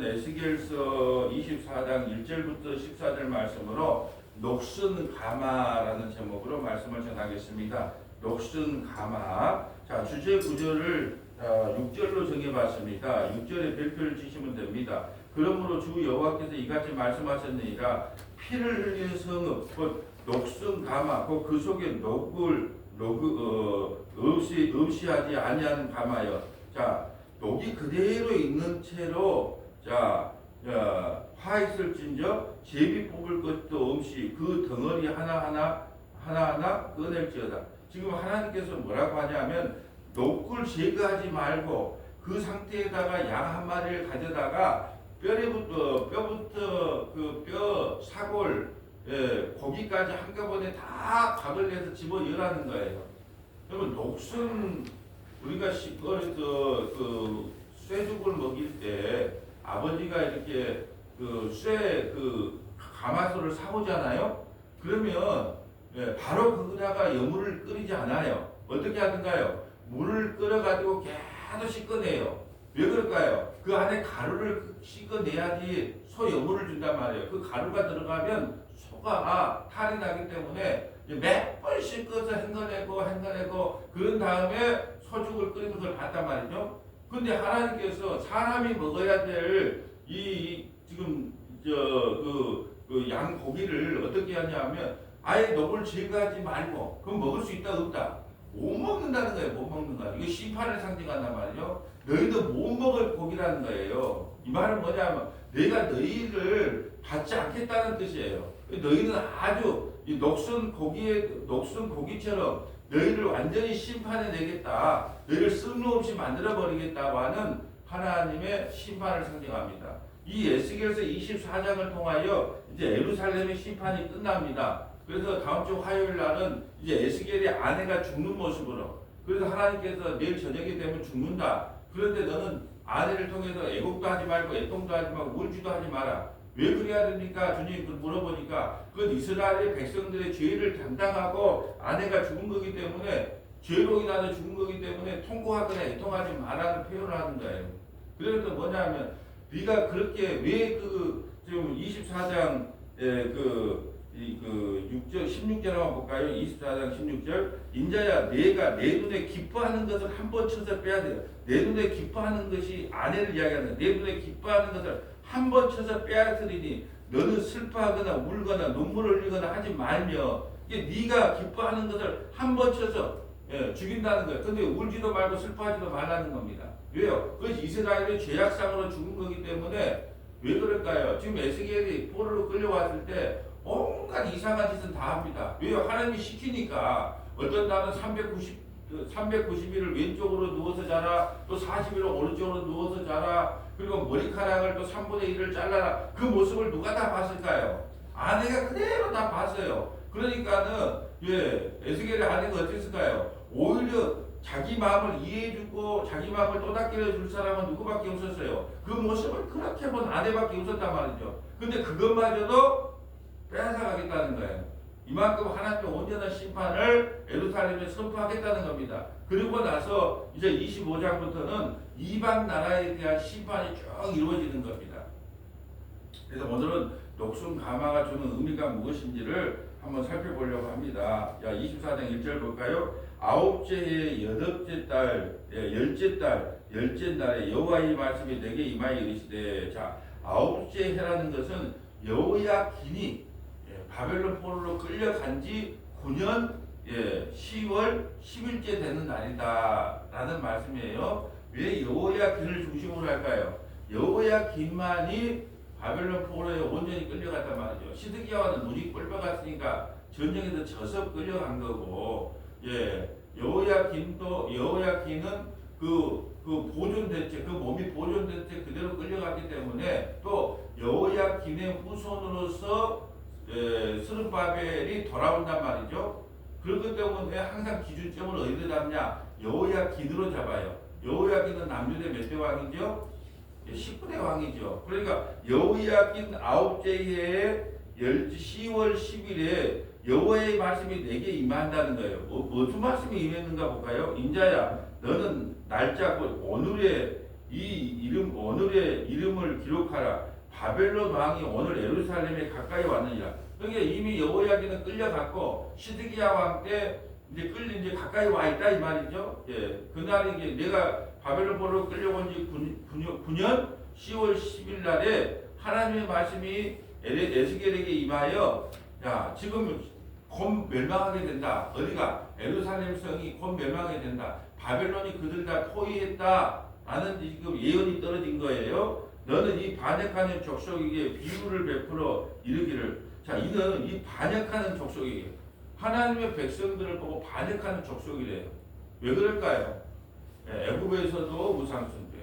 에스겔서 24장 1절부터 14절 말씀으로 녹슨 가마라는 제목으로 말씀을 전하겠습니다. 녹슨 가마. 자, 주제 구절을 6절로 정해봤습니다. 6절에 별표를 치시면 됩니다. 그러므로 주 여호와께서 이같이 말씀하셨느니라. 피를 흘린 성읍 곧 녹슨 가마 곧 그 속에 음시하지 아니하는 가마여. 자, 녹이 그대로 있는 채로 화 있을진저 제비 뽑을 것도 없이 그 덩어리 하나하나 꺼낼지어다. 지금 하나님께서 뭐라고 하냐면 녹을 제거하지 말고 그 상태에다가 양 한 마리를 가져다가 뼈부터 그 뼈 사골 고기까지 한꺼번에 다 각을 내서 집어 넣으라는 거예요. 그러면 녹슨 우리가 쇠죽을 먹일 때 아버지가 이렇게 가마솥을 사오잖아요. 그러면 바로 거기다가 여물을 끓이지 않아요. 어떻게 하던가요? 물을 끓여가지고 계속 씻어내요. 왜 그럴까요? 그 안에 가루를 씻어내야지 소 여물을 준단 말이에요. 그 가루가 들어가면 소가 탈이 나기 때문에 몇 번 씻어서 헹궈내고 그런 다음에 소죽을 끓이는 걸 봤단 말이죠. 근데 하나님께서 사람이 먹어야 될 지금 양 고기를 어떻게 하냐면 아예 녹을 제거하지 말고 그럼 먹을 수 있다 없다? 못 먹는다는 거예요. 못 먹는 거예요. 이거 심판을 상징한단 말이죠. 너희도 못 먹을 고기라는 거예요. 이 말은 뭐냐면 내가 너희를 받지 않겠다는 뜻이에요. 너희는 아주 이 녹슨 고기처럼 너희를 완전히 심판해 내겠다. 너희를 쓸모없이 만들어 버리겠다고 하는 하나님의 심판을 상징합니다. 이 에스겔서 24장을 통하여 이제 예루살렘의 심판이 끝납니다. 그래서 다음 주 화요일 날은 이제 에스겔의 아내가 죽는 모습으로, 그래서 하나님께서 내일 저녁이 되면 죽는다. 그런데 너는 아내를 통해서 애곡도 하지 말고 애통도 하지 말고 울지도 하지 마라. 왜 그래야 됩니까? 주님 물어보니까 그건 이스라엘 백성들의 죄를 담당하고 아내가 죽은 거기 때문에 죄로 인하여 죽은 거기 때문에 통곡하거나 애통하지 말라는 표현을 하는 거예요. 그래서 뭐냐면 네가 그렇게 왜 지금 24장 6절 16절 한번 볼까요? 24장 16절. 인자야 내가 내 눈에 기뻐하는 것을 한 번 쳐서 빼야 돼요. 내 눈에 기뻐하는 것이 아내를 이야기하는, 내 눈에 기뻐하는 것을 한 번 쳐서 빼앗으리니 너는 슬퍼하거나 울거나 눈물을 흘리거나 하지 말며. 이게 네가 기뻐하는 것을 한 번 쳐서 죽인다는 거예요. 근데 울지도 말고 슬퍼하지도 말라는 겁니다. 왜요? 그것이 이스라엘의 죄악상으로 죽은 거기 때문에. 왜 그럴까요? 지금 에스겔이 포로로 끌려왔을 때 온갖 이상한 짓은 다 합니다. 왜요? 하나님이 시키니까. 어떤 날은 390일을 왼쪽으로 누워서 자라, 또 40일을 오른쪽으로 누워서 자라, 그리고 머리카락을 또 3분의 1을 잘라라. 그 모습을 누가 다 봤을까요? 아내가 그대로 다 봤어요. 그러니까는 에스겔의 아내가 어땠을까요? 오히려 자기 마음을 이해해주고 자기 마음을 또닥여 줄 사람은 누구밖에 없었어요. 그 모습을 그렇게 본 아내밖에 없었단 말이죠. 근데 그것마저도 빼앗아가겠다는 거예요. 이만큼 하나님의 온전한 심판을 예루살렘에 선포하겠다는 겁니다. 그리고 나서 이제 25장부터는 이방 나라에 대한 심판이 쭉 이루어지는 겁니다. 그래서 오늘은 녹슨 가마가 주는 의미가 무엇인지를 한번 살펴보려고 합니다. 24장 1절 볼까요? 아홉째 해 여덟째 달 열째 날에 여호와의 말씀이 내게 임하여 이르시되. 자, 아홉째 해라는 것은 여호야긴이 바벨론 포로로 끌려간 지 9년 10월 10일째 되는 날이다 라는 말씀이에요. 왜 여호야긴을 중심으로 할까요? 여호야긴만이 바벨론 포로에 온전히 끌려갔단 말이죠. 시드기야와는 눈이 꼴빠갔으니까 전쟁에서 져서 끌려간 거고, 여호야긴은 그 보존된 채, 그 몸이 보존된 채 그대로 끌려갔기 때문에, 또 여호야긴의 후손으로서 스룹바벨이 돌아온단 말이죠. 그렇기 때문에 항상 기준점을 어디로 잡냐? 여호야긴으로 잡아요. 여호야긴은 남유대 몇 대 왕이죠? 19대 왕이죠. 그러니까 여호야긴 9째 해에 10월 10일에 여호와의 말씀이 내게 임한다는 거예요. 무슨 말씀이 임했는가 볼까요? 인자야 너는 날짜 곧 오늘의 이 이름 오늘의 이름을 기록하라. 바벨론 왕이 오늘 예루살렘에 가까이 왔느니라. 그러니까 이미 여호야기는 끌려갔고 시드기야 왕 때 이제 이제 가까이 와 있다 이 말이죠. 예, 그날 이게 내가 바벨론 보러 끌려온 지 9년 10월 10일 날에 하나님의 말씀이 에스겔에게 임하여 야 지금 곧 멸망하게 된다. 어디가 예루살렘 성이 곧 멸망하게 된다. 바벨론이 그들 다 포위했다. 라는 지금 예언이 떨어진 거예요. 너는 이 반역하는 족속에게 비유를 베풀어 이르기를. 자, 이는 이 반역하는 족속에게 하나님의 백성들을 보고 반역하는 족속이래요. 왜 그럴까요? 예, 애굽에서도 우상숭배,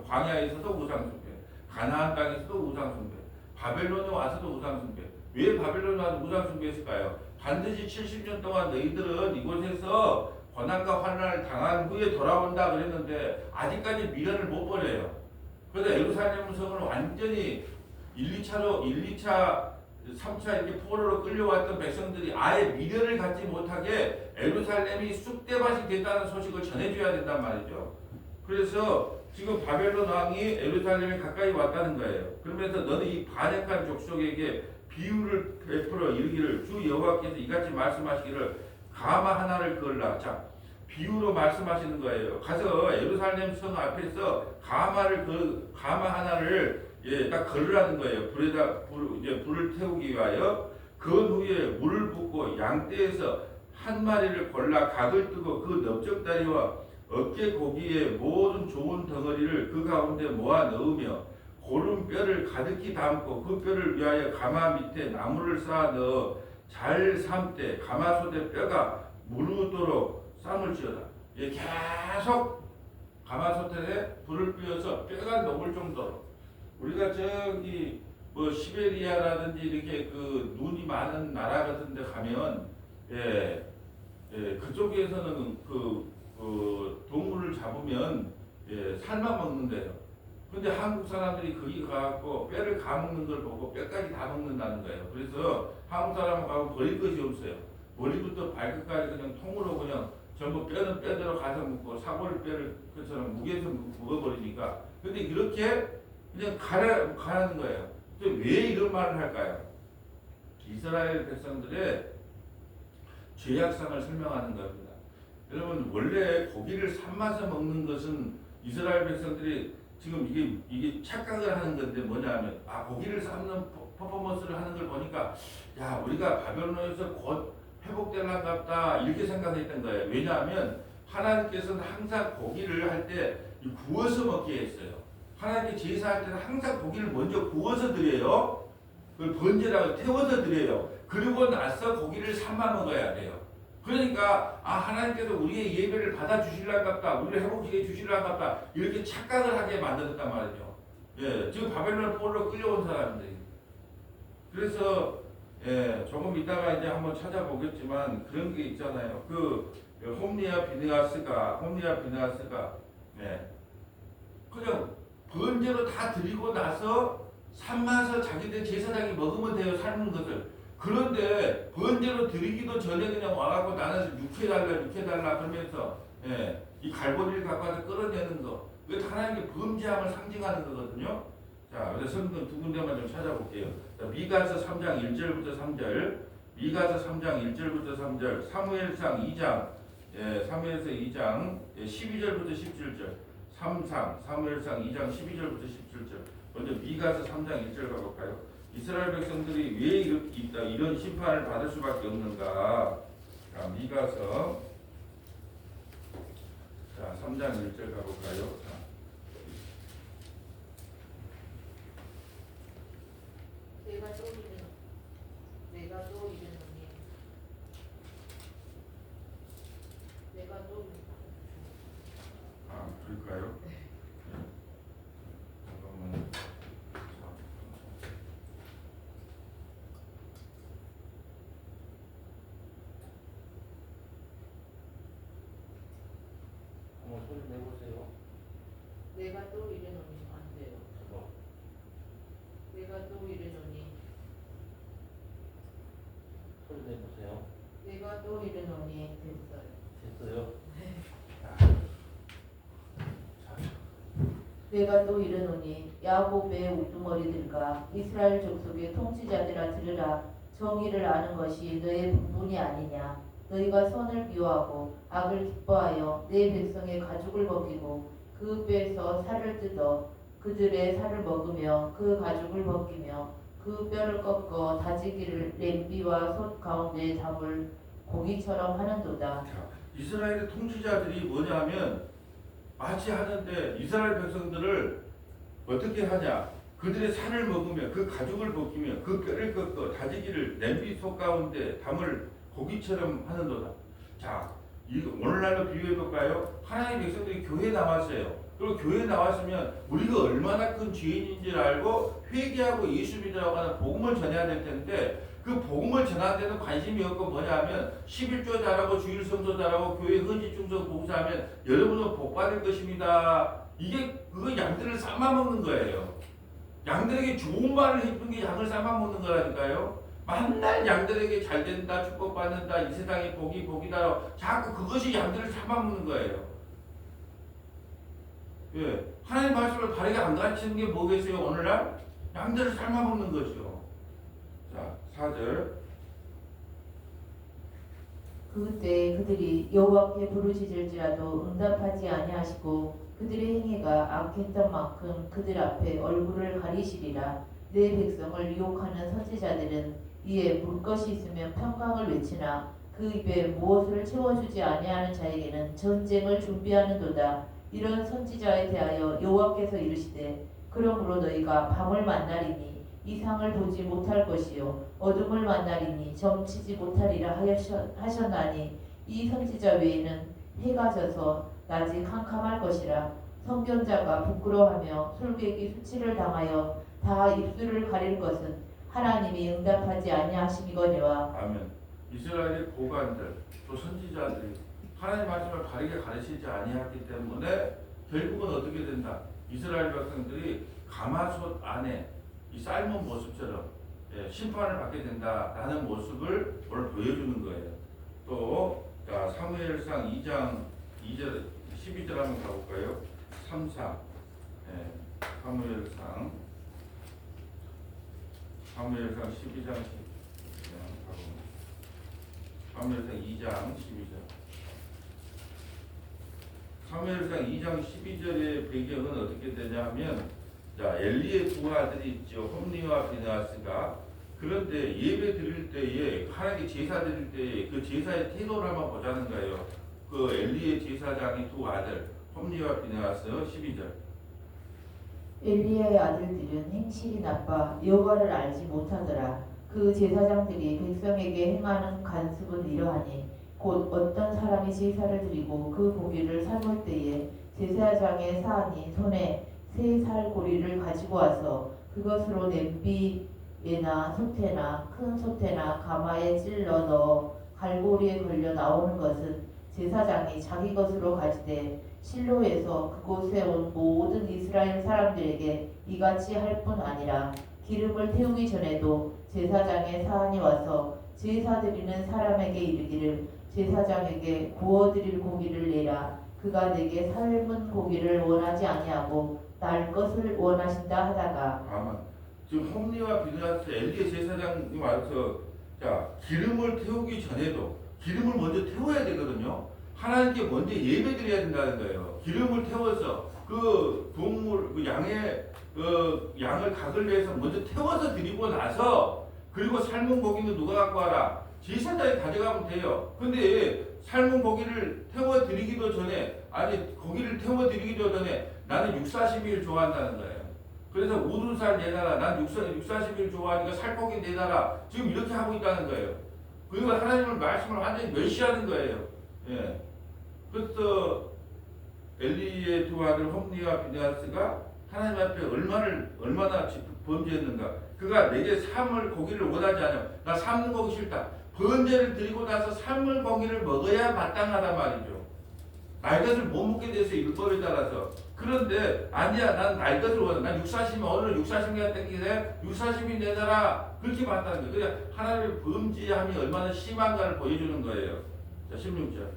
광야에서도 우상숭배, 가나안 땅에서도 우상숭배, 바벨론에 와서도 우상숭배. 왜 바벨론에 와서 우상숭배했을까요? 반드시 70년 동안 너희들은 이곳에서 고난과 환난을 당한 후에 돌아온다 그랬는데 아직까지 미련을 못 버려요. 그래서 예루살렘 성을 완전히 3차 이렇게 포로로 끌려왔던 백성들이 아예 미련을 갖지 못하게 예루살렘이 쑥대밭이 됐다는 소식을 전해줘야 된단 말이죠. 그래서 지금 바벨론 왕이 예루살렘에 가까이 왔다는 거예요. 그러면서 너는 이 반역한 족속에게 비유를 베풀어 이르기를 주 여호와께서 이같이 말씀하시기를 가마 하나를 그을라. 자, 비유로 말씀하시는 거예요. 가서 예루살렘 성 앞에서 가마 하나를 딱 걸으라는 거예요. 불에다 불을 태우기 위하여. 그 후에 물을 붓고 양떼에서 한 마리를 골라 각을 뜨고 그 넓적다리와 어깨 고기의 모든 좋은 덩어리를 그 가운데 모아 넣으며 고른 뼈를 가득히 담고 그 뼈를 위하여 가마 밑에 나무를 쌓아 넣어 잘 삶되 가마솥에 뼈가 무르도록 삶을지어다. 계속 가마솥에 불을 피워서 뼈가 녹을 정도로. 우리가 저기 뭐 시베리아라든지 이렇게 그 눈이 많은 나라 같은데 가면 그쪽에서는 동물을 잡으면 살만 먹는데요. 근데 한국 사람들이 거기 가갖고 뼈를 가먹는 걸 보고 뼈까지 다 먹는다는 거예요. 그래서 한국 사람은 가면 버릴 것이 없어요. 머리부터 발끝까지 그냥 통으로 그냥 전부 뼈는 뼈대로 가서 먹고 사골 뼈를 그처럼 무게에서 먹어버리니까. 근데 이렇게 그냥 가라는 거예요. 왜 이런 말을 할까요? 이스라엘 백성들의 죄악상을 설명하는 겁니다. 여러분 원래 고기를 삶아서 먹는 것은 이스라엘 백성들이 지금 이게 착각을 하는 건데 뭐냐면 고기를 삶는 퍼포먼스를 하는 걸 보니까 야 우리가 바벨론에서 곧 회복될란갑다 이렇게 생각했던 거예요. 왜냐하면 하나님께서는 항상 고기를 할 때 구워서 먹게 했어요. 하나님께 제사할 때는 항상 고기를 먼저 구워서 드려요. 그걸 번제라고 태워서 드려요. 그리고 나서 고기를 삶아 먹어야 돼요. 그러니까 하나님께서 우리의 예배를 받아주실란갑다, 우리를 회복시켜 주실란갑다 이렇게 착각을 하게 만들었단 말이죠. 지금 바벨론 포로로 끌려온 사람들이. 그래서 조금 이따가 이제 한번 찾아보겠지만 그런 게 있잖아요. 그 홈리와 비느하스가 그냥 번제로 다 드리고 나서 삶아서 자기들 제사장이 먹으면 돼요. 삶은 것을. 그런데 번제로 드리기도 전에 그냥 와갖고 나는 육해달라 그러면서 이 갈고리를 갖고 와서 끌어내는 거. 그게 하나님의 범죄함을 상징하는 거거든요. 자, 그래서 성경 두 군데만 좀 찾아볼게요. 자, 미가서 3장 1절부터 3절, 미가서 3장 1절부터 3절, 사무엘상 2장, 사무엘상 2장 12절부터 17절, 사무엘상 2장 12절부터 17절. 먼저 미가서 3장 1절 가볼까요? 이스라엘 백성들이 왜 이런 심판을 받을 수밖에 없는가? 자, 미가서 3장 1절 가볼까요? 내가 또 그럴까요? 잠깐만요. 소리 내보세요. 내가 또 이르노니 안 돼요. 내가 또 이르노니 소리 내보세요. 내가 또 이르노니 됐어요. 됐어요? 네. 자, 내가 또 이르노니 야곱의 우두머리들과 이스라엘 족속의 통치자들아 들으라. 정의를 아는 것이 너의 분분이 아니냐. 너희가 선을 미워하고 악을 기뻐하여 내 백성의 가죽을 벗기고 그 뼈에서 살을 뜯어 그들의 살을 먹으며 그 가죽을 벗기며 그 뼈를 꺾어 다지기를 냄비와 솥 가운데 담을 고기처럼 하는도다. 자, 이스라엘의 통치자들이 뭐냐면 마치 하는데 이스라엘 백성들을 어떻게 하냐? 그들의 살을 먹으며 그 가죽을 벗기며 그 뼈를 꺾어 다지기를 냄비 속 가운데 담을 고기처럼 하는도다. 자, 이거 오늘날로 비교해 볼까요? 하나님의 백성들이 교회에 나왔어요. 그리고 교회에 나왔으면 우리가 얼마나 큰 죄인인지를 알고 회개하고 예수 믿으라고 하는 복음을 전해야 될 텐데 그 복음을 전하는 데는 관심이 없고 뭐냐면 11조 잘하고 주일 성도 잘하고 교회 헌지 충성 봉사하면 여러분은 복 받을 것입니다. 이게 그거 양들을 삶아먹는 거예요. 양들에게 좋은 말을 해주는 게 양을 삶아먹는 거라니까요. 만날 양들에게 잘 된다, 축복받는다, 이 세상에 복이다. 자꾸 그것이 양들을 삶아먹는 거예요. 예, 하나님 말씀을 바르게 안 가르치는 게 뭐겠어요? 오늘날 양들을 삶아먹는 것이요. 자, 4절. 그때 그들이 여호와께 부르짖을지라도 응답하지 아니하시고 그들의 행위가 악했던 만큼 그들 앞에 얼굴을 가리시리라. 내 백성을 유혹하는 선지자들은 이에 물 것이 있으면 평강을 외치나 그 입에 무엇을 채워주지 아니하는 자에게는 전쟁을 준비하는도다. 이런 선지자에 대하여 여호와께서 이르시되 그러므로 너희가 밤을 만나리니 이상을 보지 못할 것이요 어둠을 만나리니 점치지 못하리라 하셨나니 이 선지자 외에는 해가 져서 낮이 캄캄할 것이라. 선견자가 부끄러워하며 술객이 수치를 당하여 다 입술을 가릴 것은 하나님이 응답하지 아니하심이거니와. 아멘. 이스라엘의 고관들 또 선지자들이 하나님 말씀을 바르게 가르치지 아니했기 때문에 결국은 어떻게 된다? 이스라엘 백성들이 가마솥 안에 이 삶은 모습처럼 심판을 받게 된다라는 모습을 오늘 보여주는 거예요. 또 사무엘상 2장 2절 12절 한번 가볼까요? 3, 4 사무엘상 12장 10절 사무엘상 2장 12절 사무엘상 2장 12절의 배경은 어떻게 되냐면 자, 엘리의 두 아들이 있죠. 홈리와 비느하스가. 그런데 예배 드릴 때에 하나님께 제사 드릴 때에 그 제사의 태도를 한번 보자는 거예요. 그 엘리의 제사장이 두 아들 홈리와 비느하스 12절. 엘리야의 아들들은 행실이 나빠 여호와를 알지 못하더라. 그 제사장들이 백성에게 행하는 간습은 이러하니 곧 어떤 사람이 제사를 드리고 그 고기를 삶을 때에 제사장의 사안이 손에 새 살고리를 가지고 와서 그것으로 냄비에나 솥에나 큰 솥에나 가마에 찔러 넣어 갈고리에 걸려 나오는 것은 제사장이 자기 것으로 가지되 실로에서 그곳에 온 모든 이스라엘 사람들에게 이같이 할 뿐 아니라 기름을 태우기 전에도 제사장의 사안이 와서 제사 드리는 사람에게 이르기를 제사장에게 구워드릴 고기를 내라. 그가 내게 삶은 고기를 원하지 아니하고 날 것을 원하신다 하다가. 아마 지금 홈리와 비느하스 엘리의 제사장이 와서 자 기름을 태우기 전에도 기름을 먼저 태워야 되거든요. 하나님께 먼저 예배드려야 된다는 거예요. 기름을 태워서 그 동물 그 양의 그 양을 각을 내서 먼저 태워서 드리고 나서 그리고 삶은 고기는 누가 갖고 와라? 제사장이 가져가면 돼요. 근데 삶은 고기를 태워 드리기도 전에 아니 고기를 태워 드리기도 전에 나는 육사시미를 좋아한다는 거예요. 그래서 우둔살 내놔라. 난 육사시미를 좋아하니까 살코기 내놔라. 지금 이렇게 하고 있다는 거예요. 그리고 하나님의 말씀을 완전히 멸시하는 거예요. 예. 그래서 엘리의 두 아들 홈리와 비느하스가 하나님 앞에 얼마나 범죄했는가. 그가 내게 삶을 고기를 원하지 않아. 나 삶는 고기 싫다. 번제를 드리고 나서 삶을 고기를 먹어야 마땅하단 말이죠. 날 것을 못 먹게 돼서 율법에 따라서. 그런데 아니야, 난 날 것을 원해. 난 육사심이 오늘 육사심이가 땡기네. 육사심이 내놔라. 그렇게 봤다는 거예요. 그냥 하나님의 범죄함이 얼마나 심한가를 보여주는 거예요. 자, 16절.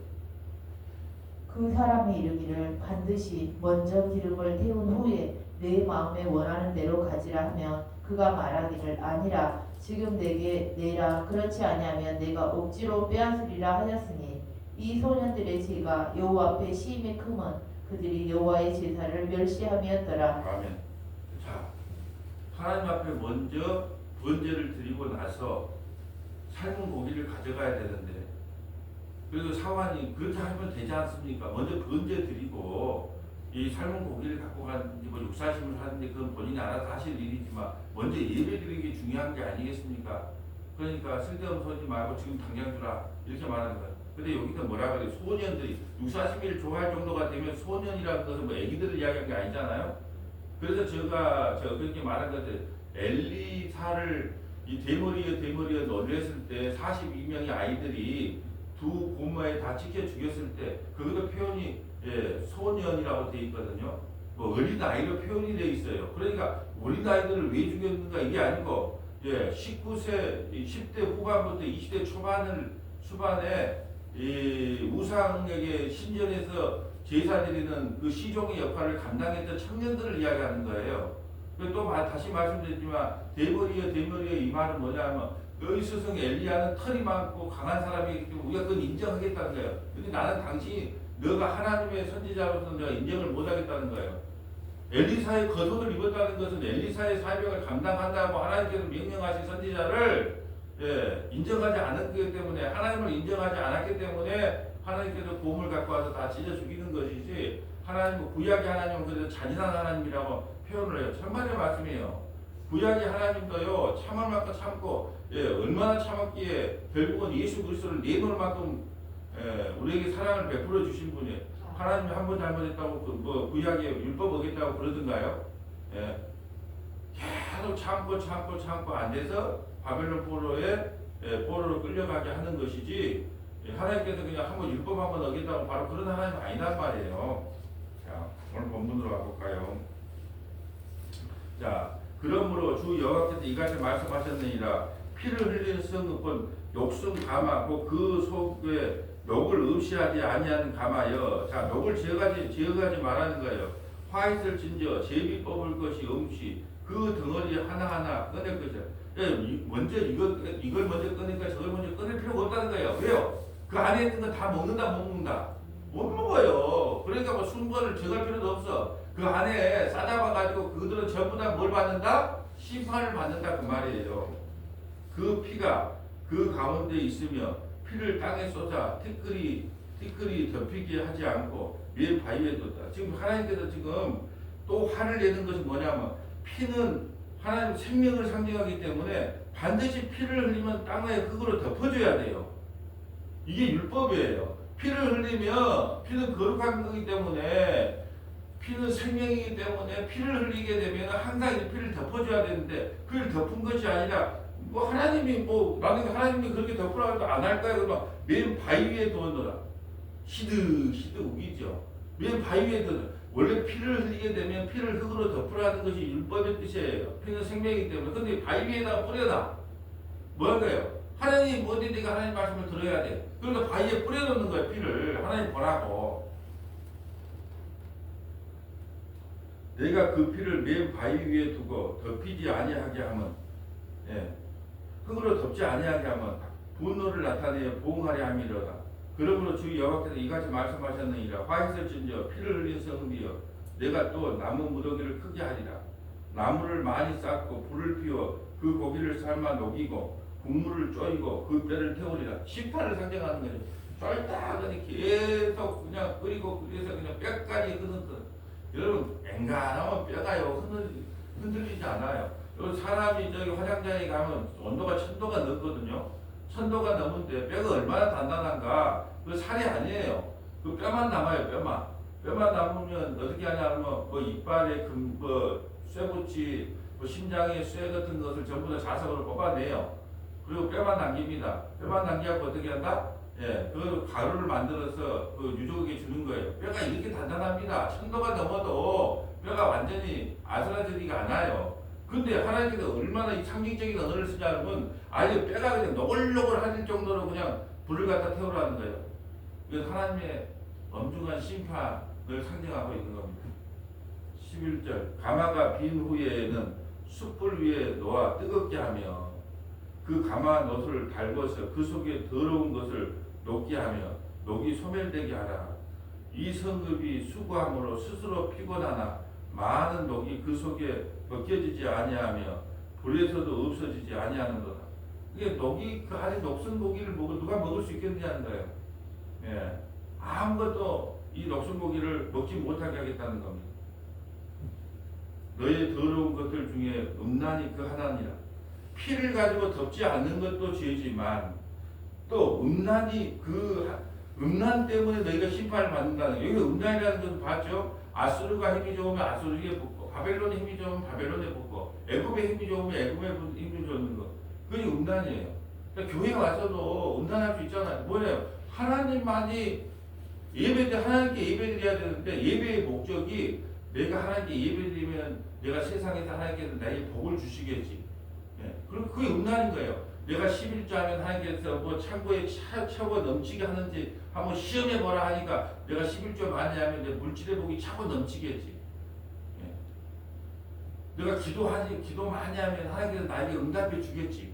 그 사람이 이르기를 반드시 먼저 기름을 태운 후에 내 마음에 원하는 대로 가지라 하면 그가 말하기를 아니라 지금 내게 내라 그렇지 아니하면 내가 억지로 빼앗으리라 하였으니 이 소년들의 죄가 여호와 앞에 심히 크면 그들이 여호와의 제사를 멸시함이었더라. 아멘. 자, 하나님 앞에 먼저 번제를 드리고 나서 삶은 고기를 가져가야 되는데, 그래도 사환이 그렇게 하면 되지 않습니까? 먼저 번제 드리고 이 삶은 고기를 갖고 가는지 뭐 육사심을 하는데 그건 본인이 알아서 하실 일이지만 먼저 예배 드리는 게 중요한 게 아니겠습니까? 그러니까 쓸데없는 소리 말고 지금 당장 주라 이렇게 말하는 거예요. 근데 여기서 뭐라 그래요? 소년들이 육사심을 좋아할 정도가 되면 소년이라는 것은 뭐 애기들을 이야기한 게 아니잖아요. 그래서 제가 그렇게 말한 것들 엘리사를 이 대머리에 놀랬을 때 42명의 아이들이 두 고모에 다 찍혀 죽였을 때 그것도 표현이 소년이라고 되어 있거든요. 뭐 어린 아이로 표현이 되어 있어요. 그러니까 어린 아이들을 왜 죽였는가 이게 아니고 19세, 10대 후반부터 20대 초반에 이 우상에게 신전에서 제사 드리는 그 시종의 역할을 감당했던 청년들을 이야기하는 거예요. 또 다시 말씀드리지만 대머리의 이 말은 뭐냐면 너희 스승 엘리야는 털이 많고 강한 사람이기 때문에 우리가 그건 인정하겠다는 거예요. 근데 나는 당신이 너가 하나님의 선지자로서 내가 인정을 못하겠다는 거예요. 엘리사의 겉옷을 입었다는 것은 엘리사의 사명을 감당한다고 하나님께서 명령하신 선지자를 인정하지 않았기 때문에 하나님을 인정하지 않았기 때문에 하나님께서 고음을 갖고 와서 다 찢어 죽이는 것이지 하나님은 구약의 하나님은 그래도 잔인한 하나님이라고 표현을 해요. 천만의 말씀이에요. 구약의 하나님도요 참을 만큼 참고 얼마나 참았기에 결국은 예수 그리스도를 내놓을 만큼 우리에게 사랑을 베풀어 주신 분이 하나님이 한 번 잘못했다고 구약에 율법 어겼다고 그러던가요? 계속 참고 안 돼서 바벨론 포로로 끌려가게 하는 것이지 하나님께서 그냥 한번 율법 한번 어긴다고 바로 그런 하나님 아니란 말이에요. 자, 오늘 본문으로 가볼까요? 자, 그러므로 주 여호와께서 이같이 말씀하셨느니라 피를 흘리는 성읍은 욕심 가마고 그 속에 욕을 음시하지 아니하는 가마여. 자, 욕을 지어가지 말하는 거예요. 화 있을 진저 제비 뽑을 것이 음시 그 덩어리 하나하나 꺼낼 것이야. 먼저 이걸 먼저 꺼내니까 저걸 먼저 꺼낼 필요가 없다는 거예요. 왜요? 그 안에 있는 거 다 먹는다 못 먹는다? 못 먹어요. 그러니까 뭐 순번을 정할 필요도 없어. 그 안에 싸잡아가지고 그들은 전부 다 뭘 받는다? 심판을 받는다 그 말이에요. 그 피가 그 가운데 있으며 피를 땅에 쏟아 티끌이 덮이게 하지 않고 맨 바위에 뒀다. 지금 하나님께서 지금 또 화를 내는 것이 뭐냐면 피는 하나님 생명을 상징하기 때문에 반드시 피를 흘리면 땅에 흙으로 덮어줘야 돼요. 이게 율법이에요. 피를 흘리면 피는 거룩한 거기 때문에 피는 생명이기 때문에 피를 흘리게 되면 항상 이 피를 덮어줘야 되는데 그걸 덮은 것이 아니라 뭐 하나님이 나는 하나님이 그렇게 덮으라고 해도 안 할 거야. 그러면 맨 바위 위에 두어놓으라. 시득 우기죠. 맨 바위 위에 두어놓으라. 원래 피를 흘리게 되면 피를 흙으로 덮으라는 것이 율법의 뜻이에요. 피는 생명이기 때문에. 근데 바위 위에다가 뿌려놔. 뭐 할 거예요? 하나님이 뭔데 내가 하나님 말씀을 들어야 돼. 그러니까 바위에 뿌려놓는 거예요. 피를. 하나님 보라고. 내가 그 피를 맨 바위 위에 두고 덮이지 아니하게 하면 흙으로 덮지 아니하게 하면 분노를 나타내어 보응하려 함이로다. 그러므로 주 여호와께서 이같이 말씀하셨느니라 화 있을진저 피를 흘린 성읍이여 내가 또 나무 무더기를 크게 하리라. 나무를 많이 쌓고 불을 피워 그 고기를 삶아 녹이고 국물을 쪼이고 그 뼈를 태우리라. 심판을 상징하는 거죠. 쫄딱하니 계속 그냥 끓이고 그래서 그냥 뼈까지 흐느껴. 여러분 앵간하면 뼈가요 흔들리지 않아요. 사람이 저기 화장장에 가면 온도가 1000도가 넘거든요. 1000도가 넘은데 뼈가 얼마나 단단한가. 그 살이 아니에요. 그 뼈만 남아요. 뼈만 남으면 어떻게 하냐면 뭐 이빨에 쇠붙이 심장에 쇠 같은 것을 전부 다 자석으로 뽑아내요. 그리고 뼈만 남깁니다. 뼈만 남기고 어떻게 한다? 그 가루를 만들어서 그 유족에게 주는 거예요. 뼈가 이렇게 단단합니다. 1000도가 넘어도 뼈가 완전히 아슬아슬하지가 않아요. 근데 하나님께서 얼마나 이 상징적인 언어를 쓰냐면 아예 뼈가 그냥 노골노골 할 정도로 그냥 불을 갖다 태우라는 거예요. 그래서 하나님의 엄중한 심판을 상징하고 있는 겁니다. 11절 가마가 빈 후에는 숯불 위에 놓아 뜨겁게 하며 그 가마 놋을 달궈서 그 속에 더러운 것을 녹게 하며 녹이 소멸되게 하라. 이 성읍이 수고함으로 스스로 피곤하나 많은 녹이 그 속에 벗겨지지 아니하며 불에서도 없어지지 아니하는도다. 이게 녹이 그 안에 녹슨 고기를 누가 먹을 수 있겠느냐는 거예요. 예. 아무것도 이 녹슨 고기를 먹지 못하게 하겠다는 겁니다. 너의 더러운 것들 중에 음란이 그 하나니라. 피를 가지고 덮지 않는 것도 죄지만 또 음란이 음란 때문에 너희가 심판을 받는다는 거예요. 여기 음란이라는 것을 봤죠? 아수르가 힘이 좋으면 아수르에 붙고 바벨론의 힘이 좋으면 바벨론에 붙고 애굽의 힘이 좋으면 애굽의 힘을 줬는 거. 그게 음란이에요. 그러니까 교회 와서도 음란할 수 있잖아요. 뭐예요? 하나님만이 하나님께 예배드려야 되는데 예배의 목적이 내가 하나님께 예배드리면 내가 세상에서 하나님께서 나에게 복을 주시겠지. 예. 그럼 그게 음란인 거예요. 내가 11조 하면 하나님께서 뭐 창고에 차고 넘치게 하는지 한번 시험해보라 하니까 내가 11조 많이 하면 내 물질의 복이 차고 넘치겠지. 예. 내가 기도 많이 하면 하나님께서 나에게 응답해 주겠지.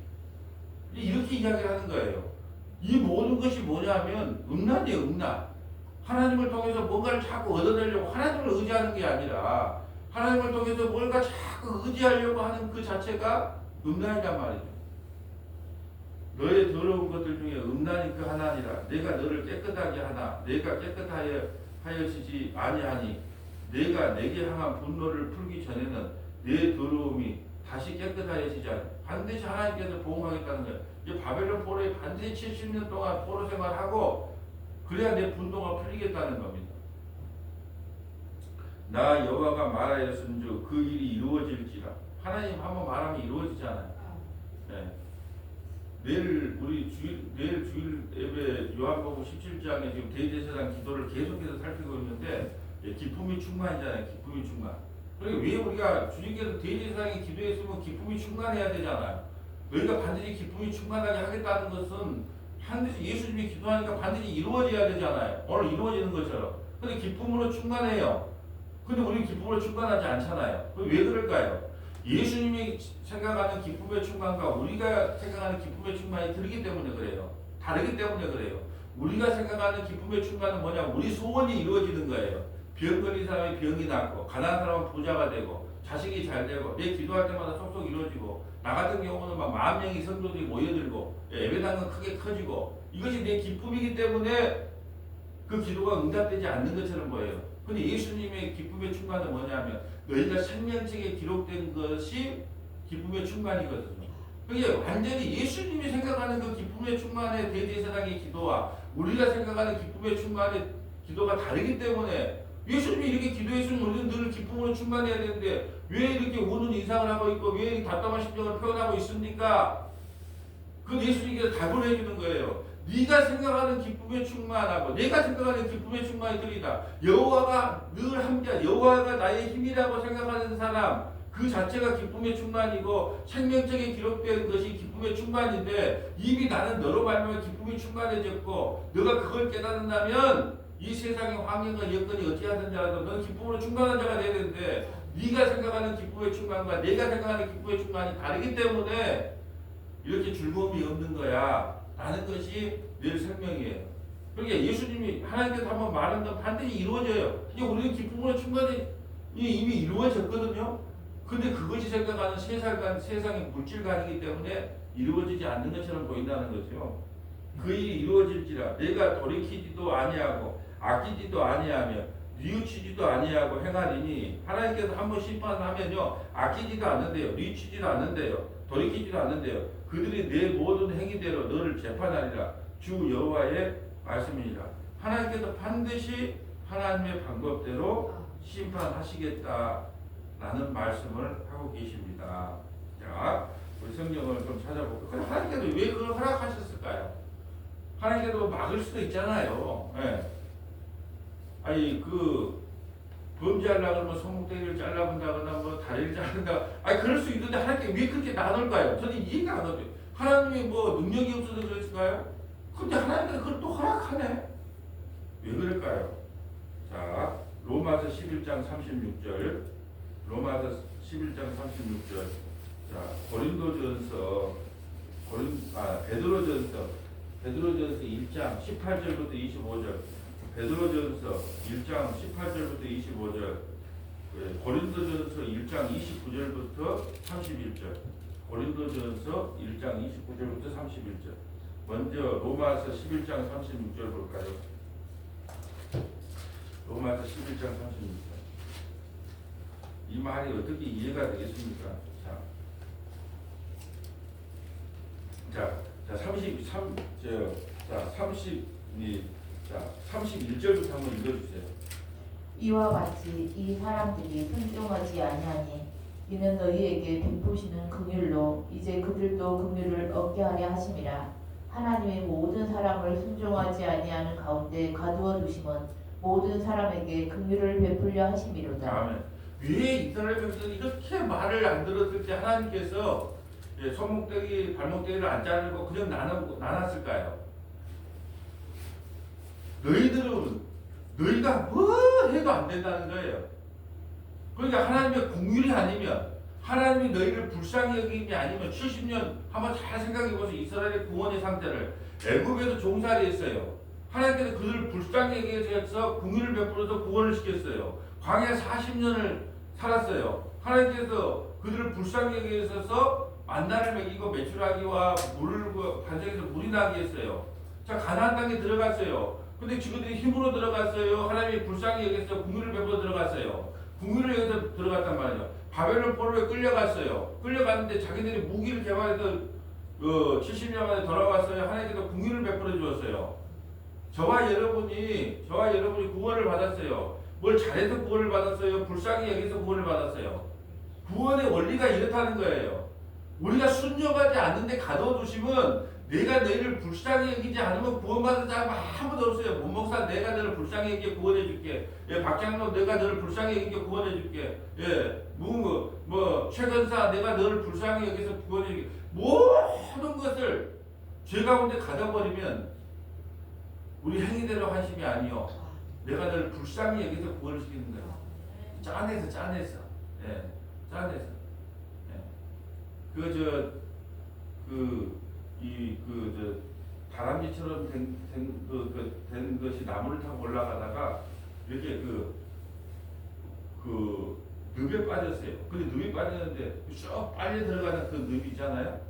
이렇게 이야기를 하는 거예요. 이 모든 것이 뭐냐면 음란이에요. 음란. 하나님을 통해서 뭔가를 자꾸 얻어내려고 하나님을 의지하는 게 아니라 하나님을 통해서 뭔가 자꾸 의지하려고 하는 그 자체가 음란이란 말이죠. 너의 더러운 것들 중에 음란이 그 하나니라. 내가 너를 깨끗하게 하나 내가 깨끗하여지지 아니하니 내가 내게 향한 분노를 풀기 전에는 내 더러움이 다시 깨끗하여지지 않아. 반드시 하나님께서 보응하겠다는 거예요. 이 바벨론 포로에 반드시 70년 동안 포로 생활하고 그래야 내 분노가 풀리겠다는 겁니다. 나 여호와가 말하였은즉 그 일이 이루어질지라. 하나님 한번 말하면 이루어지잖아요. 네. 내일 주일 예배 요한복음 17장에 지금 대제사장 기도를 계속해서 살피고 있는데 기쁨이 충만이잖아요. 기쁨이 충만. 그러니까 왜 우리가 주님께서 대제사장이 기도했으면 기쁨이 충만해야 되잖아요. 너희가 반드시 기쁨이 충만하게 하겠다는 것은 반드시 예수님이 기도하니까 반드시 이루어져야 되잖아요. 오늘 이루어지는 것처럼. 근데 기쁨으로 충만해요. 근데 우리는 기쁨으로 충만하지 않잖아요. 왜 그럴까요? 예수님이 생각하는 기쁨의 충만과 우리가 생각하는 기쁨의 충만이 다르기 때문에 그래요. 다르기 때문에 그래요. 우리가 생각하는 기쁨의 충만은 뭐냐? 우리 소원이 이루어지는 거예요. 병 걸린 사람이 병이 낫고 가난한 사람은 부자가 되고 자식이 잘 되고 내 기도할 때마다 속속 이루어지고 나 같은 경우는 막 10,000명이 성도들이 모여들고 예배당은 크게 커지고 이것이 내 기쁨이기 때문에 그 기도가 응답되지 않는 것처럼 보여요. 근데 예수님의 기쁨의 충만은 뭐냐면 너희가 생명책에 기록된 것이 기쁨의 충만이거든요. 그게 완전히 예수님이 생각하는 그 기쁨의 충만의 대제사장의 기도와 우리가 생각하는 기쁨의 충만의 기도가 다르기 때문에 예수님이 이렇게 기도했으면 우리는 늘 기쁨으로 충만해야 되는데 왜 이렇게 우는 인상을 하고 있고 왜 이렇게 답답한 심정을 표현하고 있습니까? 그건 예수님께서 답을 해주는 거예요. 네가 생각하는 기쁨의 충만하고 내가 생각하는 기쁨의 충만이 틀리다. 여호와가 늘 함께 여호와가 나의 힘이라고 생각하는 사람 그 자체가 기쁨의 충만이고 생명책에 기록된 것이 기쁨의 충만인데 이미 나는 너로 말미암아 기쁨이 충만해졌고 너가 그걸 깨닫는다면 이 세상의 환경과 여건이 어떻게 하든지 하라도 너는 기쁨으로 충만한 자가 돼야 되는데 네가 생각하는 기쁨의 충만과 내가 생각하는 기쁨의 충만이 다르기 때문에 이렇게 즐거움이 없는 거야 라는 것이 내 생명이에요. 그러니까 예수님이 하나님께서 한번 말한 건 반드시 이루어져요. 이게 우리는 기쁨으로 충만히 이미 이루어졌거든요. 근데 그것이 생각하는 세상의 물질관이기 때문에 이루어지지 않는 것처럼 보인다는 거죠. 그 일이 이루어질지라 내가 돌이키지도 아니하고 아끼지도 아니하며 뉘우치지도 아니하고 행하리니 하나님께서 한번 심판하면요 아끼지도 않는데요 뉘우치지도 않는데요 돌이키지도 않는데요 그들이 내 모든 행위대로 너를 재판하리라 주 여호와의 말씀이니라. 하나님께서 반드시 하나님의 방법대로 심판하시겠다라는 말씀을 하고 계십니다. 자, 우리 성경을 좀 찾아볼까요? 그럼 하나님께서 왜 그걸 허락하셨을까요? 하나님께서 막을 수도 있잖아요. 네. 아니 범죄하려고 그러면 손목대기를 잘라본다거나 뭐 다리를 자른다. 아니 그럴 수 있는데 하나님께 왜 그렇게 나눌까요? 저는 이해가 안 가요. 하나님이 뭐 능력이 없어서 그랬을까요? 근데 하나님께서 그걸 또 허락하네. 왜 그럴까요? 자, 로마서 11장 36절. 로마서 11장 36절. 자, 베드로전서 1장 18절부터 25절. 베드로전서 1장 18절부터 25절. 고린도전서 1장 29절부터 31절. 고린도전서 1장 29절부터 31절. 먼저 로마서 11장 36절 볼까요? 로마서 11장 36절. 이 말이 어떻게 이해가 되겠습니까? 자, 31절부터 한번 읽어주세요. 이와 같이 이 사람들이 순종하지 아니하니 이는 너희에게 베푸시는 긍휼로 이제 그들도 긍휼을 얻게 하려 하심이라. 하나님의 모든 사람을 순종하지 아니하는 가운데 가두어 두심은 모든 사람에게 긍휼을 베풀려 하심이로다. 아멘. 왜 이스라엘 백성이 이렇게 말을 안 들었을 때 하나님께서 손목대기 발목대기를 안 자르고 그냥 나눴을까요? 너희가 뭐 해도 안 된다는 거예요. 그러니까 하나님의 공율이 아니면, 하나님이 너희를 불쌍히 여김이 아니면 70년 한번 잘 생각해 보세요. 이스라엘의 구원의 상태를. 애굽에도 종살이 했어요. 하나님께서 그들을 불쌍히 여기셔서 공율을 베풀어서 구원을 시켰어요. 광야 40년을 살았어요. 하나님께서 그들을 불쌍히 여기셔서 만나를 먹이고 메추라기와 물을 반석에서 물이 나게 했어요. 자, 가나안 땅에 들어갔어요. 근데 지금들이 힘으로 들어갔어요. 하나님이 불쌍히 여기서 공유를 베풀어 들어갔어요. 공유를 여기서 들어갔단 말이죠. 바벨론 포로에 끌려갔어요. 끌려갔는데 자기들이 무기를 개발해서 70년 만에 돌아왔어요. 하나님께서 공유를 베풀어 주었어요. 저와 여러분이 구원을 받았어요. 뭘 잘해서 구원을 받았어요? 불쌍히 여기서 구원을 받았어요. 구원의 원리가 이렇다는 거예요. 우리가 순종하지 않는데 가둬두시면 내가 너희를 불쌍히 여기지 않으면 구원받은 사람 아무도 없어요. 문목사 내가 너를 불쌍히 여기게 구원해줄게. 박장로 내가 너를 불쌍히 여기게 구원해줄게. 최근사 내가 너를 불쌍히 여기서 구원해줄게. 모든 것을 죄 가운데 가둬버리면 우리 행위대로 하심이 아니요. 내가 너를 불쌍히 여기서 구원을 시키는 거예요. 짜내서. 짜내서. 다람쥐처럼 된 것이 나무를 타고 올라가다가 이렇게 늪에 빠졌어요. 근데 늪에 빠졌는데 쭉 빨려 들어가는 그 늪이 있잖아요.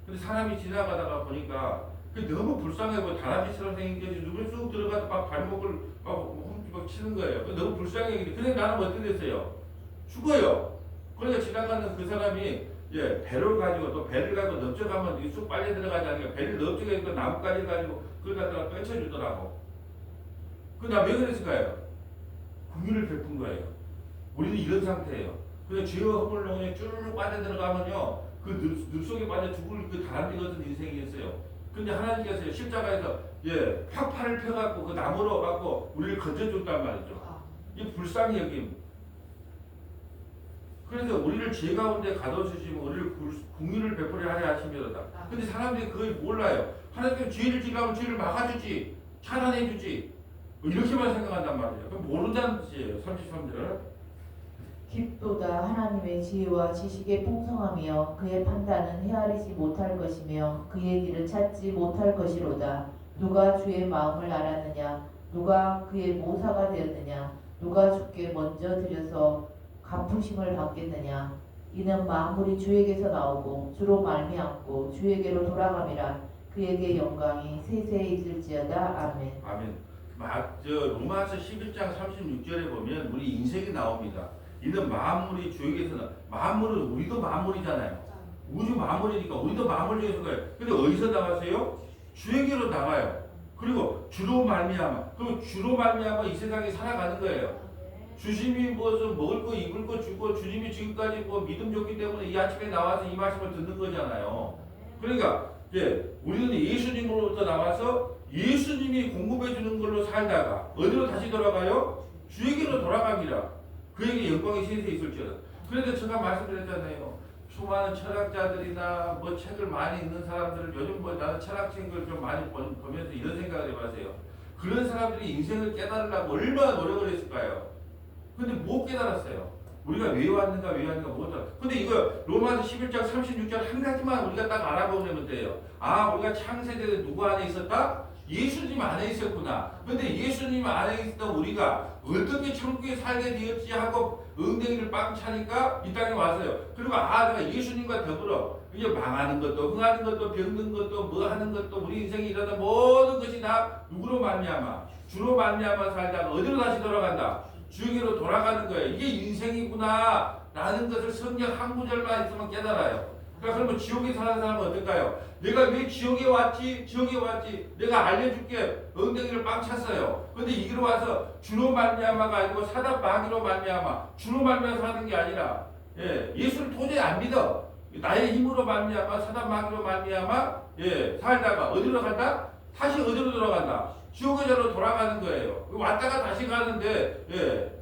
근데 사람이 지나가다가 보니까 너무 불쌍해 다람쥐처럼 생긴 것이 늪에 쑥 들어가서 막 발목을 막 치는 거예요. 너무 불쌍해. 근데 나는 어떻게 됐어요? 죽어요. 그러니까 지나가는 그 사람이 배를 가지고 또 배를 가지고 넓적하면 쑥 빨려 들어가지 않으니까 배를 넓적하니까 나뭇가지 가지고 그걸 갖다가 펼쳐주더라고. 나 왜 그랬을까요? 공유를 베푼 거예요. 우리는 이런 상태예요. 그냥 죄와 허물로 쭈르륵 빠져 들어가면요 그 늪 속에 빠져 죽을 그 다람쥐 같은 인생이었어요. 근데 하나님께서 십자가에서 확 팔을 펴갖고 그 나무로 갖고 우리를 건져줬단 말이죠. 이 불쌍히 여김. 그래서 우리를 죄 가운데 가둬주시면 우리를 공의를 베풀어 하려 하심이로다. 근데 사람들이 그걸 몰라요. 하나님께서 죄를 지가면 죄를 막아주지, 차단해주지, 이렇게만 생각한단 말이에요. 그럼 모른다는 뜻이에요. 33절. 깊도다 하나님의 지혜와 지식의 풍성함이여 그의 판단은 헤아리지 못할 것이며 그의 길은 찾지 못할 것이로다. 누가 주의 마음을 알았느냐? 누가 그의 모사가 되었느냐? 누가 주께 먼저 드려서 갚으심을 받겠느냐? 이는 만물이 주에게서 나오고 주로 말미암고 주에게로 돌아감이라. 그에게 영광이 세세에 있을지어다. 아멘. 아멘. 로마서 11장 36절에 보면 우리 인생이 나옵니다. 이는 만물이 주에게서 만물은 우리도 만물이잖아요. 우주 만물이니까 우리도 만물 중에서 가요. 근데 어디서 나가세요? 주에게로 나가요. 그리고 주로 말미암아. 그리고 주로 말미암아 이 세상에 살아가는 거예요. 주님이 무엇을 먹을 거 입을 거 주고 주님이 지금까지 믿음 줬기 때문에 이 아침에 나와서 이 말씀을 듣는 거잖아요. 그러니까 우리는 예수님으로부터 나와서 예수님이 공급해 주는 걸로 살다가 어디로 다시 돌아가요? 주에게로 돌아갑니다. 그에게 영광이 세세에 있을지어다. 그래서 제가 말씀드렸잖아요. 수많은 철학자들이나 책을 많이 읽는 사람들을 요즘 나는 철학책을 좀 많이 보면서 이런 생각을 해봤어요. 그런 사람들이 인생을 깨달으려고 얼마나 노력을 했을까요? 근데 못 깨달았어요. 우리가 왜 왔는가 못 알아. 근데 이거 로마서 11장 36절 한 가지만 우리가 딱 알아보면 돼요. 아, 우리가 창세전에 누구 안에 있었다? 예수님 안에 있었구나. 근데 예수님 안에 있었던 우리가 어떻게 천국에 살게 되었지 하고 엉덩이를 빵 차니까 이 땅에 왔어요. 그리고 내가 예수님과 더불어 이제 망하는 것도 흥하는 것도 병든 것도 뭐 하는 것도 우리 인생에 일어나는 모든 것이 다 누구로 말미암아? 주로 말미암아 살다가 어디로 다시 돌아간다? 주에게로 돌아가는 거예요. 이게 인생이구나 라는 것을 성경 한 구절만 있으면 깨달아요. 그러니까 그러면 지옥에 사는 사람은 어떨까요? 내가 왜 지옥에 왔지? 내가 알려줄게. 엉덩이를 빵 찼어요. 근데 이기로 와서 주로 말미암아가 아니고 사단 마귀로 말미암아. 주로 말미암아 사는 게 아니라 예수를 도저히 안 믿어. 나의 힘으로 말미암아 사단 마귀로 말미암아 살다가 어디로 간다? 다시 어디로 돌아간다? 지옥에로 돌아가는 거예요. 왔다가 다시 가는데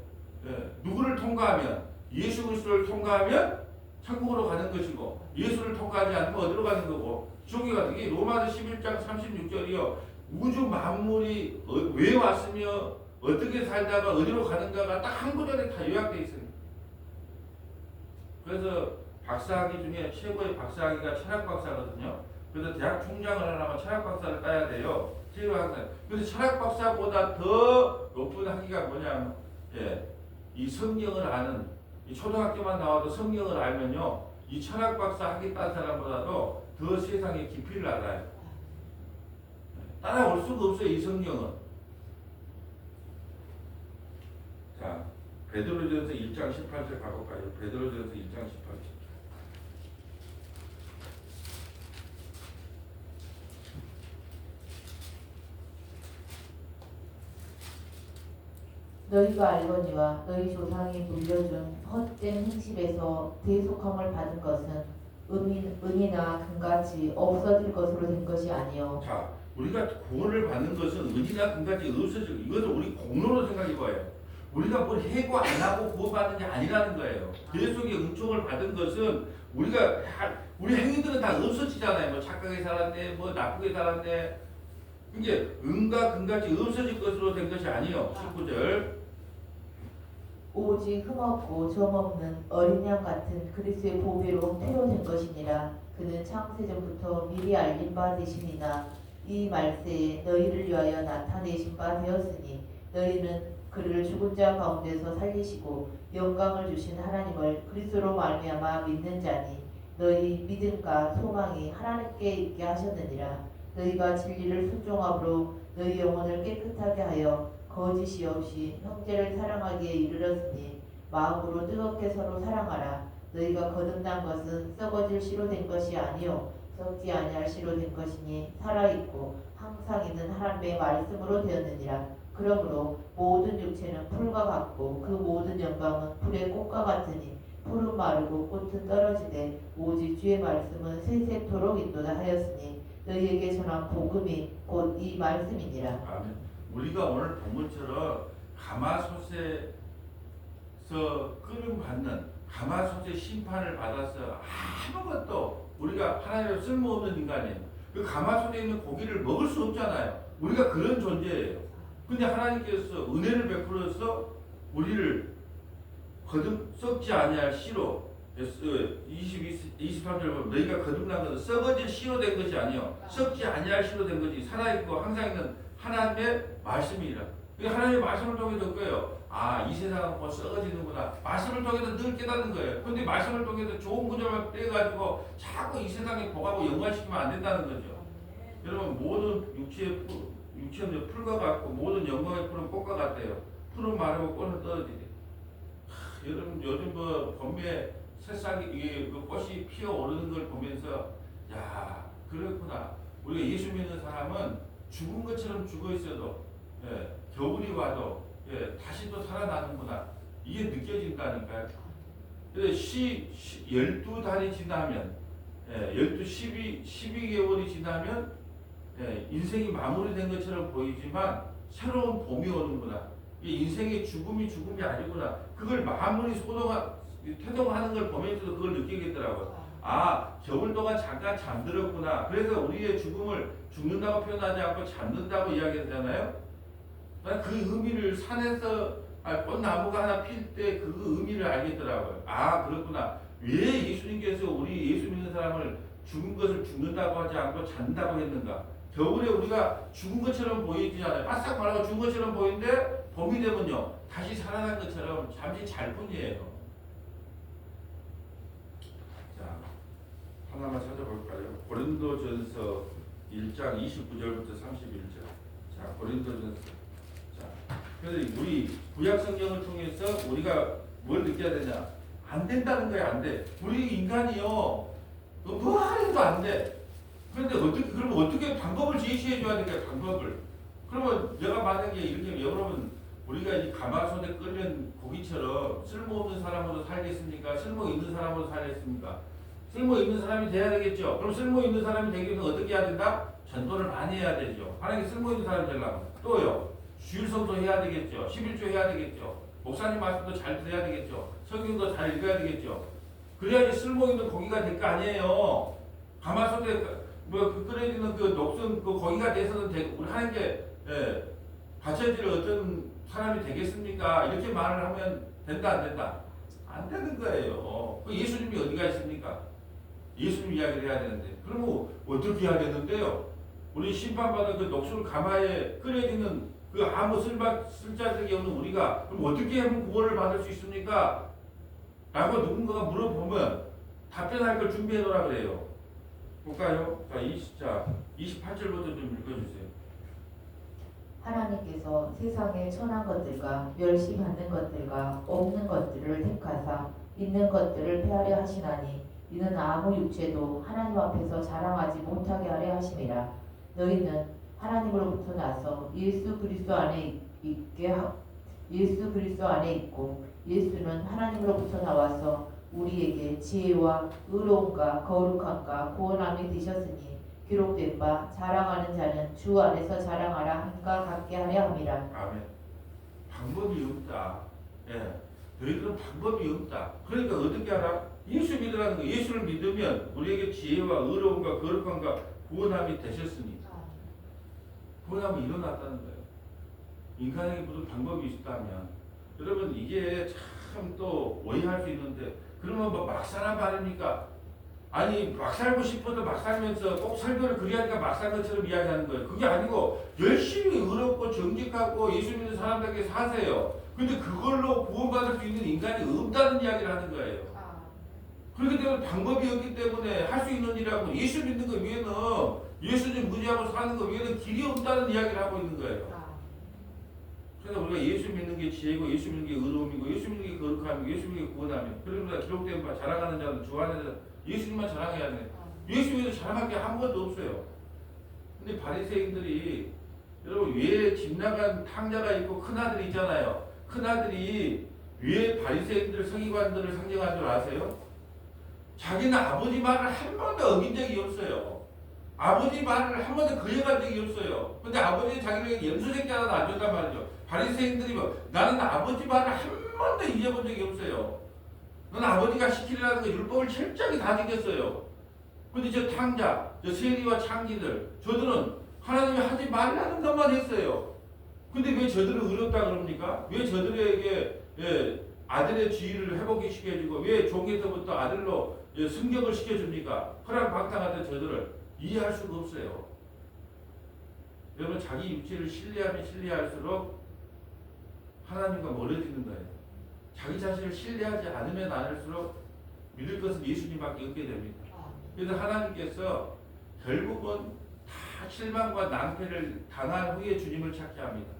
누구를 통과하면 예수 그리스도를 통과하면 천국으로 가는 것이고 예수를 통과하지 않으면 어디로 가는 거고 지옥에 가는 게 로마서 11장 36절이요. 우주 만물이 왜 왔으며 어떻게 살다가 어디로 가는가가 딱 한 구절에 다 요약되어 있습니다. 그래서 박사학위 중에 최고의 박사학위가 철학 박사거든요. 그래서 대학 총장을 하려면 철학 박사를 따야 돼요. 그래서 철학 박사보다 더 높은 학위가 뭐냐면 이 성경을 아는 이 초등학교만 나와도 성경을 알면요 이 철학 박사 학위 딴 사람보다도 더 세상의 깊이를 알아요. 따라올 수가 없어요 이 성경은. 자 베드로전서 1장 18절 가볼까요? 베드로전서 1장 18절. 너희가 알거니와 너희 조상이 물려준 헛된 행실에서 대속함을 받은 것은 은이나 금같이 없어질 것으로 된 것이 아니요. 자, 우리가 구원을 받는 것은 은이나 금같이 없어지고 이것은 우리 공로로 생각해 봐요. 우리가 뭘 해고 안 하고 구원받는 게 아니라는 거예요. 대속의 은총을 받은 것은 우리 행위들은 다 없어지잖아요. 뭐 착하게 살았네, 뭐 나쁘게 살았네. 이게 은과 금같이 없어질 것으로 된 것이 아니요. 19절. 오직 흠없고 점없는 어린 양 같은 그리스도의 보배로 태워진 것이니라. 그는 창세전부터 미리 알린 바 되시니나 이 말세에 너희를 위하여 나타내신 바 되었으니 너희는 그를 죽은 자 가운데서 살리시고 영광을 주신 하나님을 그리스도로 말미암아 믿는 자니 너희 믿음과 소망이 하나님께 있게 하셨느니라. 너희가 진리를 순종함으로 너희 영혼을 깨끗하게 하여 거짓이 없이 형제를 사랑하기에 이르렀으니 마음으로 뜨겁게 서로 사랑하라. 너희가 거듭난 것은 썩어질 씨로 된 것이 아니요 썩지 아니할 씨로 된 것이니 살아있고 항상 있는 하나님의 말씀으로 되었느니라. 그러므로 모든 육체는 풀과 같고 그 모든 영광은 불의 꽃과 같으니 풀은 마르고 꽃은 떨어지되 오직 주의 말씀은 세세토록 있도다 하였으니 너희에게 전한 복음이 곧 이 말씀이니라. 아멘. 우리가 오늘 본문처럼 가마솥에서 끓음 받는 가마솥의 심판을 받아서 아무것도 우리가 하나님의 쓸모없는 인간이에요. 그 가마솥에 있는 고기를 먹을 수 없잖아요. 우리가 그런 존재예요. 근데 하나님께서 은혜를 베풀어서 우리를 썩지 아니할 씨로 23절 보면 너희가 거듭난 것은 썩어질 씨로 된 것이 아니요 썩지 아니할 씨로 된 것이 살아있고 항상 있는 하나님의 말씀이라. 하나님의 말씀을 통해서 거예요. 이 세상은 뭐 썩어지는구나. 말씀을 통해서 늘 깨닫는 거예요. 근데 말씀을 통해서 좋은 구절만 떼가지고 자꾸 이 세상에 복하고 연관시키면 안 된다는 거죠. 여러분 모든 육체는 풀과 같고 모든 영광의 풀은 꽃과 같대요. 풀은 마르고 꽃은 떨어지대. 여러분 요즘 뭐 봄에 새싹이 그 꽃이 피어오르는 걸 보면서 야 그렇구나. 우리가 예수 믿는 사람은 죽은 것처럼 죽어 있어도 겨울이 와도 다시 또 살아나는구나. 이게 느껴진다니까요. 그래서 12달이 지나면 12개월이 지나면 인생이 마무리된 것처럼 보이지만 새로운 봄이 오는구나. 인생의 죽음이 아니구나. 그걸 마무리 태동하는 걸 보면서도 그걸 느끼겠더라고요. 겨울 동안 잠깐 잠들었구나. 그래서 우리의 죽음을 죽는다고 표현하지 않고 잠든다고 이야기하잖아요. 난 그 의미를 산에서 꽃나무가 하나 필 때 그 의미를 알겠더라고요. 아 그렇구나. 왜 예수님께서 우리 예수 믿는 사람을 죽은 것을 죽는다고 하지 않고 잔다고 했는가? 겨울에 우리가 죽은 것처럼 보이지 않아요. 바싹 말하고 죽은 것처럼 보이는데 봄이 되면요 다시 살아난 것처럼 잠시 잘 뿐이에요. 자 하나만 찾아볼까요? 고린도전서 1장 29절부터 31절. 자 고린도전서. 자 그래서 우리 구약 성경을 통해서 우리가 뭘 느껴야 되냐? 안 된다는 거야, 안 돼. 우리 인간이요 뭐 하려도 안 돼. 그런데 그러면 어떻게 방법을 제시해 줘야 될까? 방법을. 그러면 내가 만약에 이렇게 여러분 우리가 이 가마솥에 끓는 고기처럼 쓸모없는 사람으로 살겠습니까? 쓸모 있는 사람으로 살겠습니까? 쓸모 있는 사람이 돼야 되겠죠. 그럼 쓸모 있는 사람이 되기 위해서 어떻게 해야 된다? 전도를 많이 해야 되죠. 하나님께 쓸모 있는 사람이 되려면 또요. 주일 성도 해야 되겠죠. 11조 해야 되겠죠. 목사님 말씀도 잘 들어야 되겠죠. 성경도 잘 읽어야 되겠죠. 그래야지 쓸모 있는 고기가 될 거 아니에요. 가마솥에 끓여지는 그 녹슨 그 고기가 돼서는 우리 하나님께 바쳐질 어떤 사람이 되겠습니까? 이렇게 말을 하면 된다 안 된다? 안 되는 거예요. 그 예수님이 어디가 있습니까? 예수님 이야기를 해야 되는데 그러면 어떻게 해야 되는데요? 우리 심판받은 그 녹슨 가마에 끓여지는 그 아무 쓸자들이 없는 우리가 그럼 어떻게 하면 구원을 받을 수 있습니까? 라고 누군가가 물어보면 답변할 걸 준비해 놓으라 그래요. 볼까요? 자, 28절부터 좀 읽어주세요. 하나님께서 세상에 천한 것들과 멸시받는 것들과 없는 것들을 택하사 있는 것들을 폐하려 하시나니 이는 아무 육체도 하나님 앞에서 자랑하지 못하게 하려 하심이라. 너희는 하나님으로부터 나서 예수 그리스도 안에 있고 예수는 하나님으로부터 나와서 우리에게 지혜와 의로움과 거룩함과 구원함이 되셨으니 기록된 바 자랑하는 자는 주 안에서 자랑하라 함과 같게 하려 함이라. 아멘. 방법이 없다. 예. 너희들은 방법이 없다. 그러니까 어떻게 하라? 예수 믿으라는 거. 예수를 믿으면 우리에게 지혜와 의로움과 거룩함과 구원함이 되셨으니 구원함이 일어났다는 거예요. 인간에게 무슨 방법이 있다면 여러분 이게 참 또 오해할 수 있는데 그러면 뭐 막 살아 말입니까? 아니 막 살고 싶어도 막 살면서 꼭 설교를 그리 하니까 막 산 것처럼 이야기하는 거예요. 그게 아니고 열심히 의롭고 정직하고 예수 믿는 사람들에게 사세요. 근데 그걸로 구원받을 수 있는 인간이 없다는 이야기를 하는 거예요. 그렇기 때문에 방법이 없기 때문에 할 수 있는 일하고 예수 믿는 거 위에는 예수님 무지하고 사는 거 위에는 길이 없다는 이야기를 하고 있는 거예요. 그래서 우리가 예수 믿는 게 지혜고 예수 믿는 게 의로움이고 예수 믿는 게 거룩함이고 예수 믿는 게 구원함이고 그러니까 기록된 바 자랑하는 자는 주 안에서 예수님만 자랑해야 돼. 예수 믿는 자랑할 게 아무것도 없어요. 근데 바리새인들이 여러분 왜 집 나간 탕자가 있고 큰아들이 있잖아요. 큰아들이 왜 바리새인들 서기관들을 상징하는 줄 아세요? 자기는 아버지 말을 한 번도 어긴 적이 없어요. 아버지 말을 한 번도 거역한 적이 없어요. 근데 아버지 자기에게 염소새끼 하나도 안 줬단 말이죠. 바리새인들이 나는 아버지 말을 한 번도 잊어본 적이 없어요. 넌 아버지가 시키라는 거 율법을 철저히 다 지켰어요. 근데 저 탕자, 저 세리와 창기들, 저들은 하나님이 하지 말라는 것만 했어요. 근데 왜 저들은 의롭다 그럽니까? 왜 저들에게 아들의 지위를 회복시켜주고 왜 종에서부터 아들로 승격을 시켜줍니까? 허랑방탕하던 저들을 이해할 수가 없어요. 여러분 자기 육체를 신뢰하면 신뢰할수록 하나님과 멀어지는 거예요. 자기 자신을 신뢰하지 않으면 않을수록 믿을 것은 예수님밖에 없게 됩니다. 그래서 하나님께서 결국은 다 실망과 낭패를 당한 후에 주님을 찾게 합니다.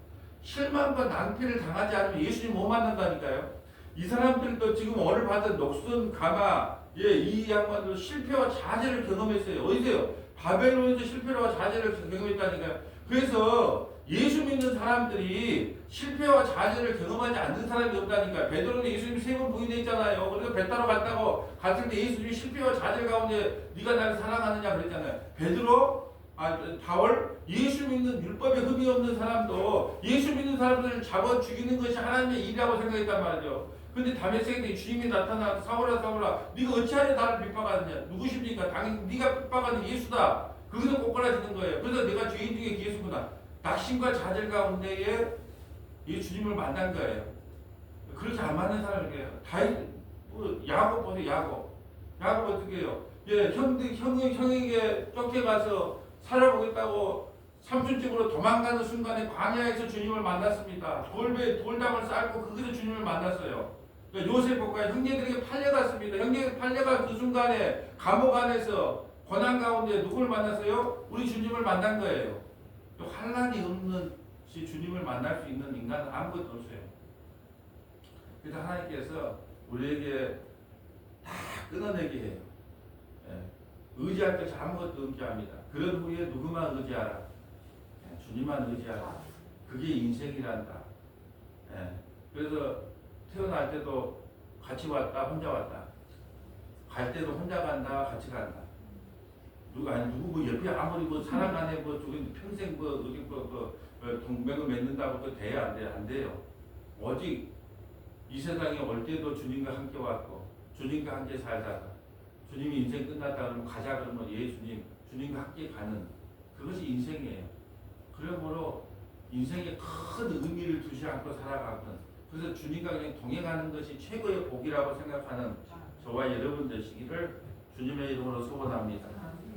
실망과 낭패를 당하지 않으면 예수님 못 만난다니까요. 이 사람들도 지금 오늘 받은 녹슨 가마 이 양반도 실패와 좌절을 경험했어요. 어디서요? 바벨론에서 실패와 좌절을 경험했다니까요. 그래서 예수 믿는 사람들이 실패와 좌절을 경험하지 않는 사람이 없다니까요. 베드로는 예수님 3번 부인했잖아요. 그래서 배 타러 갔다고 갔을 때 예수님이 실패와 좌절 가운데 네가 나를 사랑하느냐 그랬잖아요. 베드로, 바울, 예수 믿는 율법에 흠이 없는 사람도 예수 믿는 사람들을 잡아 죽이는 것이 하나님의 일이라고 생각했단 말이죠. 근데 다메섹에 주님이 나타나서 사울아 사울아 네가 어찌하여 나를 핍박하느냐. 누구십니까? 당연히 네가 핍박하는 예수다. 거기서 꼬꾸라지는 거예요. 그래서 내가 죄인 중에 예수구나. 낙심과 좌절 가운데에 이게 주님을 만난 거예요. 그렇게 안 맞는 사람이에요. 뭐 야곱 보세요. 야곱 어떻게 해요? 예, 형에게 쫓겨가서 살아보겠다고 삼촌집으로 도망가는 순간에 광야에서 주님을 만났습니다. 돌담을 쌓고 거기서 주님을 만났어요. 그러니까 요셉과 형제들에게 팔려갔습니다. 형제들에게 팔려간 그 순간에 감옥 안에서 고난 가운데 누굴 만났어요? 우리 주님을 만난 거예요. 환란이 없는 주님을 만날 수 있는 인간은 아무것도 없어요. 그래서 하나님께서 우리에게 다 끊어내게 해요. 예. 의지할 것이 아무것도 없게 합니다. 그런 후에 누구만 의지하라. 예. 주님만 의지하라. 그게 인생이란다. 예. 그래서 태어날 때도 같이 왔다, 혼자 왔다. 갈 때도 혼자 간다, 같이 간다. 누구 뭐 옆에 아무리 뭐 사랑 안에 뭐 저기 평생 뭐 어디 뭐 동맹을 맺는다고 또 돼야 안 돼요. 오직 이 세상에 올 때도 주님과 함께 왔고 주님과 함께 살다가 주님이 인생 끝났다 그러면 가자 그러면 예 주님과 함께 가는 그것이 인생이에요. 그러므로 인생에 큰 의미를 두지 않고 살아가거든. 그래서 주님과 그냥 동행하는 것이 최고의 복이라고 생각하는 저와 여러분 되시기를 주님의 이름으로 소원합니다.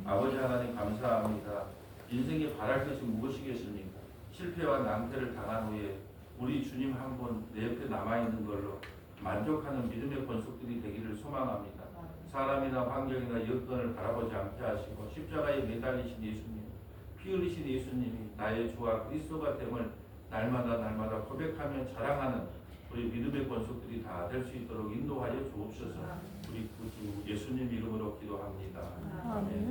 아버지 하나님 감사합니다. 인생에 바랄 것이 무엇이겠습니까? 실패와 낭패를 당한 후에 우리 주님 한 분 내 옆에 남아있는 걸로 만족하는 믿음의 권속들이 되기를 소망합니다. 사람이나 환경이나 여건을 바라보지 않게 하시고 십자가에 매달리신 예수님, 피 흘리신 예수님이 나의 주와 그리스도가 됨을 날마다 고백하며 자랑하는 우리 믿음의 권속들이 다 될 수 있도록 인도하여 주옵소서. 우리 구주 예수님 이름으로 기도합니다. 아멘.